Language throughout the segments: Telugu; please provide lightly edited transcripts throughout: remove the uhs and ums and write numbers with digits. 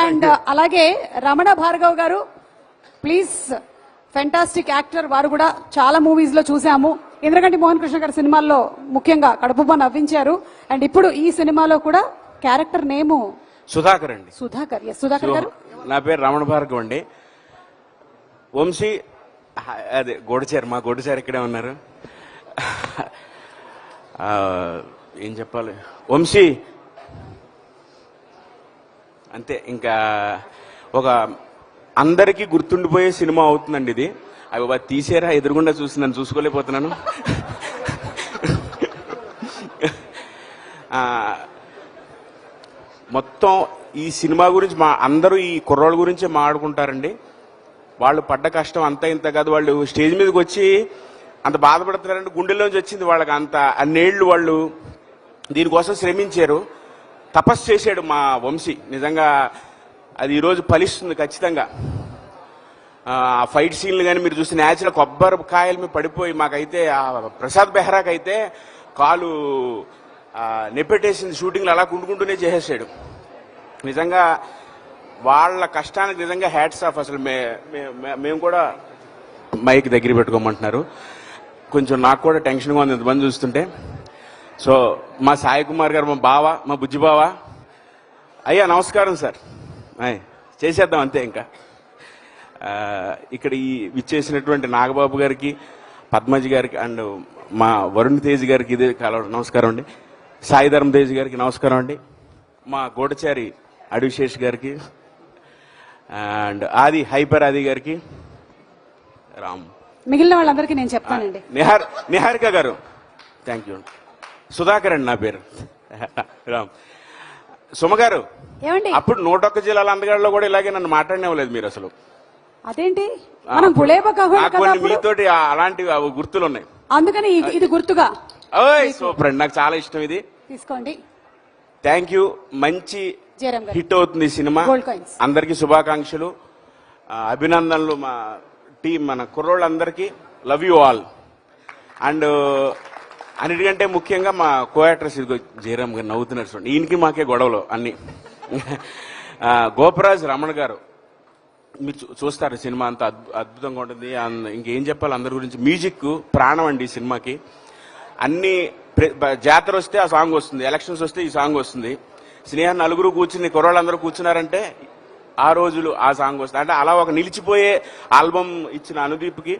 అండ్ అలాగే రమణ భార్గవ్ గారు ప్లీజ్, ఫెంటాస్టిక్ యాక్టర్. వారు కూడా చాలా మూవీస్ లో చూసాము. ఇంద్రగంటి మోహన్ కృష్ణ గారి సినిమాల్లో ముఖ్యంగా కడుపుబ్బ నవ్వించారు. అండ్ ఇప్పుడు ఈ సినిమాలో కూడా క్యారెక్టర్ నేము సుధాకర్ అండి. సుధాకర్. సుధాకర్ గారు, నా పేరు రమణ భార్గవ్ అండి. వంశీ అదే గోడచారి, మా గోడచారి ఇక్కడే ఉన్నారు. ఏం చెప్పాలి, వంశీ అంతే. ఇంకా ఒక అందరికీ గుర్తుండిపోయే సినిమా అవుతుందండి ఇది. అవి తీసేరా, ఎదురుగుండా చూసి నన్ను చూసుకోలేకపోతున్నాను. మొత్తం ఈ సినిమా గురించి అందరూ ఈ కుర్రోళ్ళ గురించే మాట్లాడుకుంటారండి. వాళ్ళు పడ్డ కష్టం అంతా ఇంత కాదు. వాళ్ళు స్టేజ్ మీదకి వచ్చి అంత బాధపడుతున్నారంటే గుండెల్లోంచి వచ్చింది వాళ్ళకి. అంత అన్నేళ్లు వాళ్ళు దీనికోసం శ్రమించారు. తపస్సు చేశాడు మా వంశీ. నిజంగా అది ఈరోజు ఫలిస్తుంది ఖచ్చితంగా. ఆ ఫైట్ సీన్లు కానీ మీరు చూస్తే న్యాచురల్ కొబ్బరి కాయల మీద పడిపోయి, మాకైతే ప్రసాద్ బెహ్రాకి అయితే కాలు నెప్పెట్టేసింది. షూటింగ్లు అలా కుండుకుంటూనే చేసేసాడు. నిజంగా వాళ్ళ కష్టానికి నిజంగా హ్యాట్స్ ఆఫ్. అసలు మేము కూడా మైక్ దగ్గర పెట్టుకోమంటున్నారు. కొంచెం నాకు కూడా టెన్షన్గా ఉంది ఇంతమంది చూస్తుంటే. సో మా సాయి కుమార్ గారు, మా బావ, మా బుజ్జి బావ. అయ్యా నమస్కారం సార్. చేసేద్దాం అంతే. ఇంకా ఇక్కడ ఈ విచ్చేసినటువంటి నాగబాబు గారికి, పద్మజి గారికి అండ్ మా వరుణ్ తేజ్ గారికి ఇదే నమస్కారం అండి. సాయి ధర్మ తేజ్ గారికి నమస్కారం అండి. మా గోడచారి అడివిశేష్ గారికి అండ్ ఆది హైపర్ ఆది గారికి, రామ్, మిగిలిన వాళ్ళందరికీ నేను చెప్తానండి. నిహారిక గారు థ్యాంక్ యూ. సుధాకర్ అండి నా పేరు. రామ్, సుమ గారు ఏమండి అప్పుడు 101 జిల్లాల అందగాడిలో కూడా ఇలాగే నన్ను మాట్లాడనివ్వలేదు మీరు అసలు. అదేంటి, మనం గులేబ మీతోటి అలాంటివి గుర్తులు ఉన్నాయి. అందుకని ఇది గుర్తుగా. సూపర్ అండి, నాకు చాలా ఇష్టం ఇది. తీసుకోండి. Thank you. మంచి హిట్ అవుతుంది సినిమా. అందరికీ శుభాకాంక్షలు, అభినందనలు. మా టీం, మన కుర్రోళ్ళందరికీ లవ్ యూ ఆల్. అండ్ అన్నిటికంటే ముఖ్యంగా మా కో యాక్టర్స్, ఇదిగో జయరామ్ గారు నవ్వుతున్నారు చూడండి. ఈయనకి మాకే గొడవలు అన్ని. గోపరాజ్ రమణ గారు, మీరు చూస్తారు సినిమా అంత అద్భుతంగా ఉంటుంది. ఇంకేం చెప్పాలి అందరి గురించి. మ్యూజిక్ ప్రాణం అండి ఈ సినిమాకి. అన్ని జాతర వస్తే ఆ సాంగ్ వస్తుంది, ఎలక్షన్స్ వస్తే ఈ సాంగ్ వస్తుంది. స్నేహం నలుగురు కూర్చుని కుర్రోళ్ళందరూ కూర్చున్నారంటే ఆ రోజులు ఆ సాంగ్ వస్తుంది. అంటే అలా ఒక నిలిచిపోయే ఆల్బమ్ ఇచ్చిన అనుదీప్కి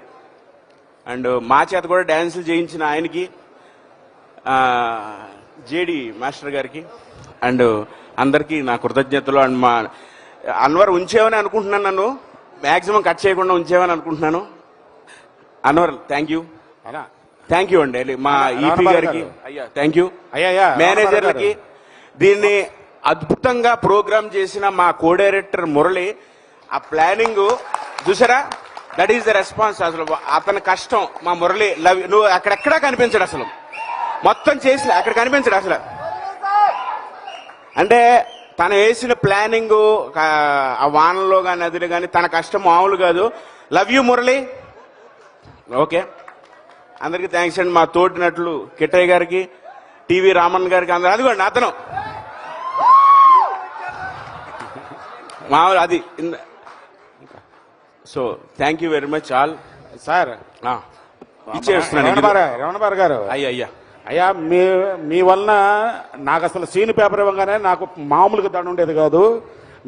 అండ్ మా చేత కూడా డ్యాన్సులు చేయించిన ఆయనకి, జేడి మాస్టర్ గారికి అండ్ అందరికీ నా కృతజ్ఞతలు. అండ్ మా అన్వర్ ఉంచేవని అనుకుంటున్నాను, నన్ను మ్యాక్సిమం కట్ చేయకుండా ఉంచేవని అనుకుంటున్నాను. Anwar thank you. Thank you అండి. మా ఈపీ గారికి అయ్యా థ్యాంక్ యూ. మేనేజర్లకి, దీన్ని అద్భుతంగా ప్రోగ్రామ్ చేసిన మా కో డైరెక్టర్ మురళి, ఆ ప్లానింగ్ చూసారా, దట్ ఈస్ ద రెస్పాన్స్. అసలు అతని కష్టం మా మురళి. నువ్వు అక్కడెక్కడా కనిపించడు అసలు, మొత్తం చేసిన అక్కడ కనిపించడు అసలు. అంటే తను వేసిన ప్లానింగ్, ఆ వానలో కానీ నదిలో కానీ తన కష్టం మామూలు కాదు. Love you Murali. ఓకే, అందరికీ థ్యాంక్స్ అండి. మా తోటి నటులు కిట్టయ్య గారికి, టీవీ రామన్ గారికి, అందరూ అదిగోండి అతను మామూలు అది. So thank you very much all. Sir ఇచ్చేస్తున్నాను రమణ గారు. అయ్యా అయ్యా మీ వలన నాకు అసలు సీన్ పేపర్ ఇవ్వగానే నాకు మామూలుగా దండ ఉండేది కాదు.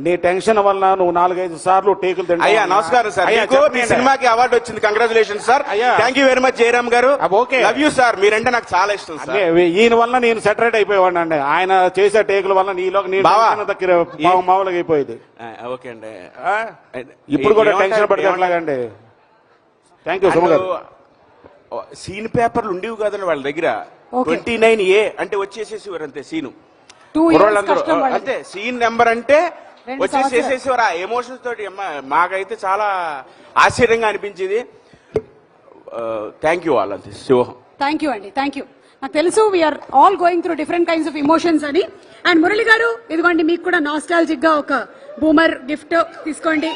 నీ టెన్షన్ వల్ల నువ్వు 4-5 సార్లు టేకులు తింటా. అయ్యా నమస్కారం సార్. మీ సినిమాకి అవార్డు వచ్చింది, congratulation sir. Thank you very much Jayaram garu. Okay, love you sir. మీరంటే నాకు చాలా ఇష్టం సార్. ఈయన వల్ల నేను సెటరేట్ అయిపోయేవాడిని అండి. ఆయన చేసే టేకుల వల్ల నీలో దగ్గర మామూలుగా అయిపోయేది. ఓకే అండి. ఇప్పుడు కూడా టెన్షన్ పడతాండి. Thank you so much. Scene పేపర్లు ఉండేవి కదండి వాళ్ళ దగ్గర. 29A అంటే వచ్చేసేసేవారు అంతే సీను. అంతే సీన్ నెంబర్ అంటే వచ్చేసేసేసేవారు. ఆ ఎమోషన్స్ తోటి మాకైతే చాలా ఆశ్చర్యంగా అనిపించేది. Thank you all. అంతే శివహం. థ్యాంక్ యూ అండి, థ్యాంక్ యూ. నాకు తెలుసు we are all going through different kinds of emotions అని. అండ్ మురళి గారు ఇదిగోండి, మీకు కూడా నాస్టాలజిక్ గా ఒక బూమర్ గిఫ్ట్ తీసుకోండి.